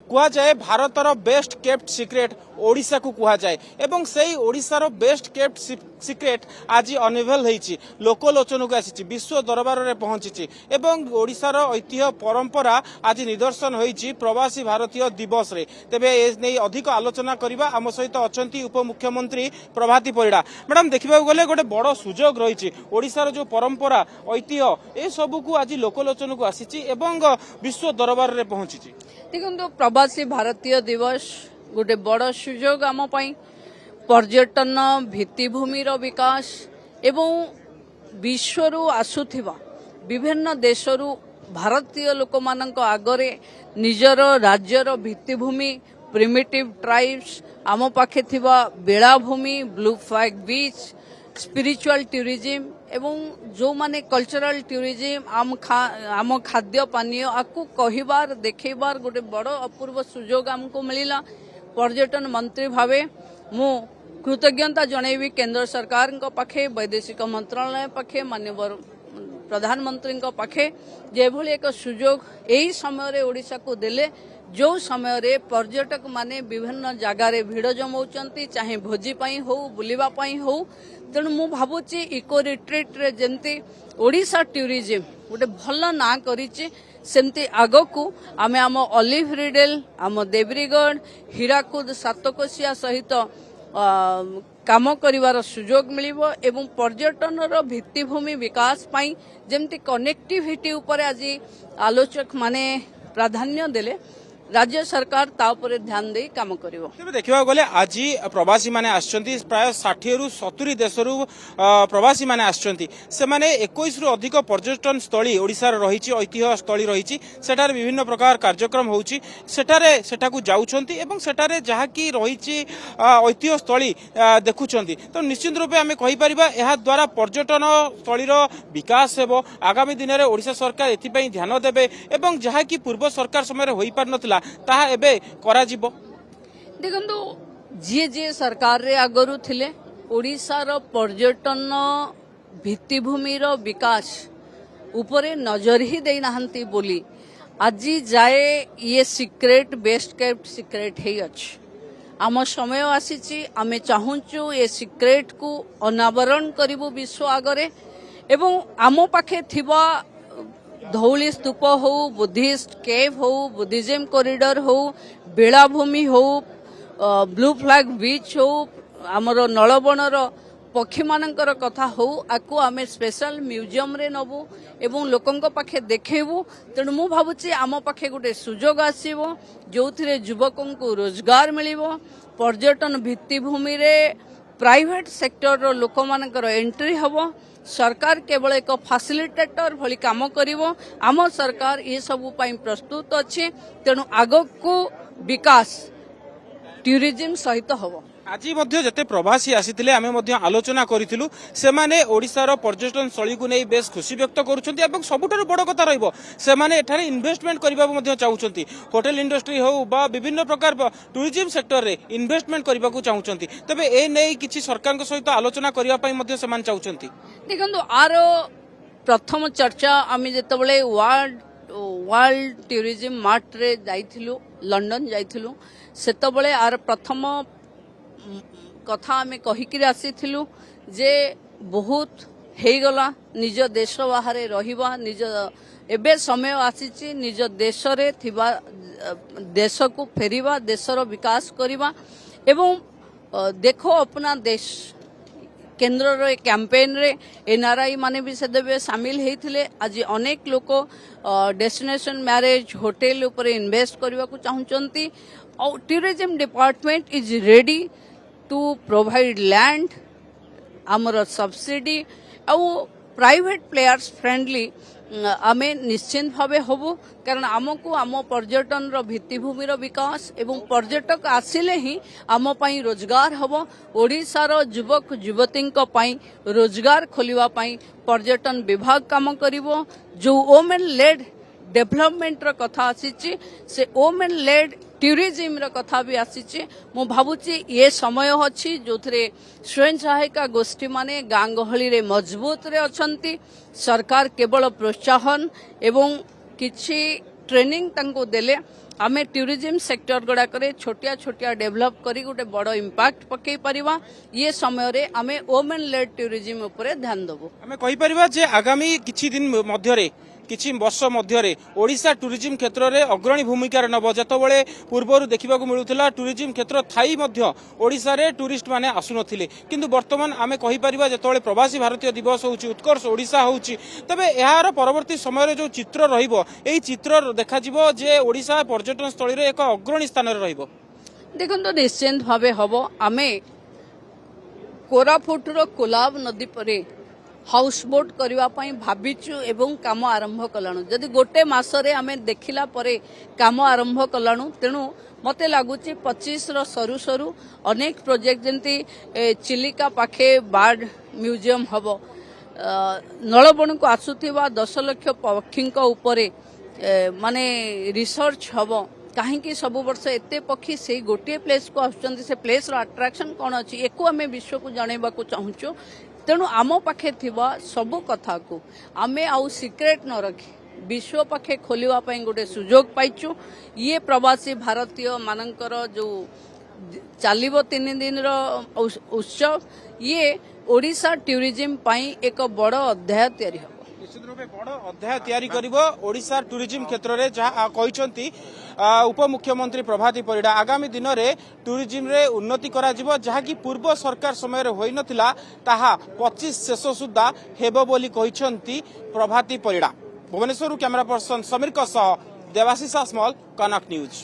কুহযাଏ ଭାରତର best kept secret ଓଡ଼ିଶାକୁ କୁହାଯାଏ ଏବଂ ସେଇ ଓଡ଼ିଶାର ବେଷ୍ଟ କେପ୍ଟ ସିକ୍ରେଟ ଆଜି ଅନଭେଲ ହେଇଛି, ଲୋକଲୋଚନକୁ ଆସିଛି, ବିଶ୍ୱ ଦରବାରରେ ପହଞ୍ଚିଛି ଏବଂ ଓଡ଼ିଶାର ଐତିହ୍ୟ ପରମ୍ପରା ଆଜି ନିଦର୍ଶନ ହୋଇଛି ପ୍ରବାସୀ ଭାରତୀୟ ଦିବସରେ। ତେବେ ଏ ନେଇ ଅଧିକ ଆଲୋଚନା କରିବା ଆମ ସହିତ ଅଛନ୍ତି ଉପମୁଖ୍ୟମନ୍ତ୍ରୀ ପ୍ରଭାତୀ ପରିଡ଼ା। ମ୍ୟାଡାମ, ଦେଖିବାକୁ ଗଲେ ଗୋଟେ ବଡ଼ ସୁଯୋଗ ରହିଛି, ଓଡ଼ିଶାର ଯେଉଁ ପରମ୍ପରା ଐତିହ୍ୟ ଏସବୁକୁ ଆଜି ଲୋକଲୋଚନକୁ ଆସିଛି ଏବଂ ବିଶ୍ୱ ଦରବାରରେ ପହଞ୍ଚିଛି। ଦେଖନ୍ତୁ, ପ୍ରବାସୀ ଭାରତୀୟ ଦିବସ ଗୋଟେ ବଡ଼ ସୁଯୋଗ ଆମ ପାଇଁ ପର୍ଯ୍ୟଟନ ଭିତ୍ତିଭୂମିର ବିକାଶ ଏବଂ ବିଶ୍ୱରୁ ଆସୁଥିବା ବିଭିନ୍ନ ଦେଶରୁ ଭାରତୀୟ ଲୋକମାନଙ୍କ ଆଗରେ ନିଜର ରାଜ୍ୟର ଭିତ୍ତିଭୂମି ପ୍ରିମିଟିଭ୍ ଟ୍ରାଇବ୍ସ, ଆମ ପାଖେ ଥିବା ବେଳାଭୂମି, blue flag beach, spiritual tourism ଏବଂ ଯେଉଁମାନେ କଲଚରାଲ ଟୁରିଜିମ୍ ଆମ ଖାଦ୍ୟ ପାନୀୟ ଆକୁ କହିବାର ଦେଖେଇବାର ଗୋଟେ ବଡ଼ ଅପୂର୍ବ ସୁଯୋଗ ଆମକୁ ମିଳିଲା। पर्यटन मंत्री भावे मु कृतज्ञता जनइबी केंद्र सरकार पाखे, वैदेशिक मंत्रालय पाखे, माननीय प्रधानमंत्री पाखे जेभली एक सुजोग यही समय ओडिशा को देले, जो समय पर्यटक माने विभिन्न जगार भिड़ जमाउछंती, चाहे भोजी पाई हो बुलिबा पाई हो। तेणु मु भाबुची इको रिट्रीट रे जेंती ओडिशा टूरिज्म गोटे भल ना करिछि, सेमती आगकू आमे आम ऑलिव रिडेल, आम देवरीगढ़, हीराकुद, सातकोशिया सहित काम करिवार सुजोग मिलिबो एवं पर्यटन रो भित्तिभूमि विकास पाई जेमती कनेक्टिविटी ऊपर आज आलोचक माने प्राधान्य देले, राज्य सरकार ता ऊपर ध्यान दे काम करिवो। तेबे देखिबा गले आज प्रवासी माने आछंती, प्राय 60 रु 70 देशरु प्रवासी माने आछंती। से माने 21 रु अधिक पर्यटन स्थली ओडिसा रे रहिछि, ऐतिह्य स्थली रहिछि, सेटार विभिन्न प्रकार कार्यक्रम होउछि, सेटारे सेटाकू जाउछंती एवं सेटारे जहा कि रहिछि ऐतिह्य स्थली देखुछंती। तो निश्चित रूपे आमे कहि परिबा एहा द्वारा पर्यटन स्थलीर विकास हेबो। आगामी दिन रे ओडिसा सरकार एथि पई ध्यान देबे एवं जहा कि पूर्व सरकार समय रे होई पार नथिला ताहा एबे करा जिवो। देखंतु जी जी सरकार रे आगरु थिले ओडिशार पर्यटन भित्तिभूमिर विकास उपरे नजर ही दे नाहंती बोली आज जाए ये सिक्रेट बेस्ट केप्ट सिक्रेट है अछि। आम समय आसीची, आमे चाहूचु ये सिक्रेट को अनावरण करिवु विश्व आगरे एवं आम पाखे थिबा धौली स्तूप हो, बुद्धिस्ट केव हो, बुद्धिज्म कॉरिडोर हो, बेलाभूमि हो, ब्लू फ्लैग बीच हो, आमर नलबणर पक्षी मानकर कथा हो, आकु आमे स्पेशल म्यूजियम रे नबु एवं लोकंक पाखे देखेबु। तेणु मु भाबुची आम पाखे गोटे सुजोग आसीबो जोथिरे युवकंकु रोजगार मिलिबो। पर्यटन भित्तिभूमि रे प्राइवेट सेक्टर रो लोक मानकर एंट्री हबो। सरकार केवल एक फैसिलिटेटर भली काम करिवो। आम सरकार ये सब पाई प्रस्तुत अछि। तेणु आगकू विकास टूरिज्म सहित हबो। आज जते प्रवासी आसीथिले आमे मध्य आलोचना करिथिलु, सेमाने ओडिसार पर्यटन स्थली को नै बेस खुशी व्यक्त करूछन्ती एवं सबुठारु बड़ कथा रहइबो सेमाने एठारे इन्वेस्टमेंट करिबाबो मध्य चाहुछन्ती। होटल इंडस्ट्री हो बा विभिन्न प्रकार टूरिज्म सेक्टर रे इन्वेस्टमेंट करिबाकू चाहुछन्ती। तबे ए नै किछि सरकारक सहित आलोचना करिया पई मध्य सेमान चाहुछन्ती। देखंतु आरो प्रथम चर्चा आमे जेतबेले वर्ल्ड टूरिज्म मार्ट रे जाइथिलु, लंडन जाइथिलु, सेतबेले आर प्रथम कथा आमे कहिकिरी आसीथिलु जे बहुत हेगला निज देश बाहर रहिबा, निज एबे समय आसीची निज देश रे थिबा देश को फेरिबा, देशर विकास करिबा एवं देखो अपना देश केंद्र रे कैंपेन रे एनआरआई माने भी से शामिल हेथिले। आज अनेक लोक डेस्टिनेशन मैरिज होटल ऊपर इन्वेस्ट करबा को चाहुचंती और tourism department is ready to provide land, आमर सब्सिडी और प्राइवेट प्लेयर्स फ्रेंडली आमे निश्चिंत भावे होबो। कारण आमको आम पर्यटन रो भित्तिभूमिर विकास एवं पर्यटक आसिले ही आम पाई रोजगार हबो। ओडिशार युवक युवतींक पाई रोजगार खोलिबा पाई पर्यटन विभाग काम करिवो। जो वोमेन लेड डेवलपमेंट रो कथा आसीची, से वोमेन लेड टूरिज्म रो कथा भी आसीची। मु भाबुची ये समय अछि जोथरे स्वयं सहायिका गोष्ठी माने गां गहली रे मजबूत रे अछंती। सरकार केवल प्रोत्साहन एवं किछि ट्रेनिंग तंको देले आमे टूरिज्म सेक्टर गुड़ाक छोटिया छोटिया डेभलप करी गोटे बड़ इम्पैक्ट पकई परिवा ये समय रे आमे वुमेन लेड टूरिज्म उपरे ध्यान देबो। आमे कहि परिबा जे आगामी किछि दिन मध्यरे किछि वर्ष मध्यरे ओडिशा टूरिज्म क्षेत्र में अग्रणी भूमिका नब जतबले पूर्वर देखा मिलूला टूरिज्म क्षेत्र थाई मध्य ओडिशा रे टूरिस्ट माने आसुनथिले किंतु वर्तमान आमे कहि परिबा जतबले प्रवासी भारतीय दिवस होउची उत्कर्ष ओडिशा होउची तबे एहार परवर्ती समय जो चित्र रहिबो एई चित्र देखा जिवो जे ओडिशा पर्यटन स्थली रे एक अग्रणी स्थान रे रहिबो। देखो निश्चिंत भावे हबो आमे कोरापुटर कोलाब नदी परे हाउस बोट करबा पई भाबिचु एवं काम आरंभ कलाणु जदि गोटे मासरे आमे देखिला परे काम आरंभ कलाणु तेणु मते लागुची 25 रो सरू सरू अनेक प्रोजेक्ट जंती चिलिका पाखे बार्ड म्यूजियम हबो नलबण को आसुथिबा 10 लाख पक्षींक उपरे माने रिसर्च हबो कहीं सब वर्ष एते पक्षी से गोटे प्लेस को आसुचंती से प्लेस रो अट्रैक्शन कोन अछि एको आमे विश्व को जानेबा को चाहूचो तेणु आम पाखे थिबा सबु कथा को आमे आउ सिक्रेट न रखी विश्व पाखे खोलिवा पई गोटे सुजोग पाइचु ये प्रवासी भारतीय मानकर जो चालिबो 3 दिन रो उत्सव ये ओडिशा टूरिज्म पई एक बड़ अध्याय तैयारी हो निश्चित रूपे बड़ अध्याय तैयारी करिवो ओडिशा टूरिज्म क्षेत्र रे जहा कहिसंती उपमुख्यमंत्री प्रभाती परिडा आगामी दिन रे टूरिज्म रे उन्नति करा जिवो जहा कि पूर्व सरकार समय रे होई नथिला ताहा 25 शेष सुद्धा हेबो बोली कहिसंती प्रभाती परिडा। भुवनेश्वर कैमरा पर्सन समीर सह देवाशीष आसमल कनक न्यूज।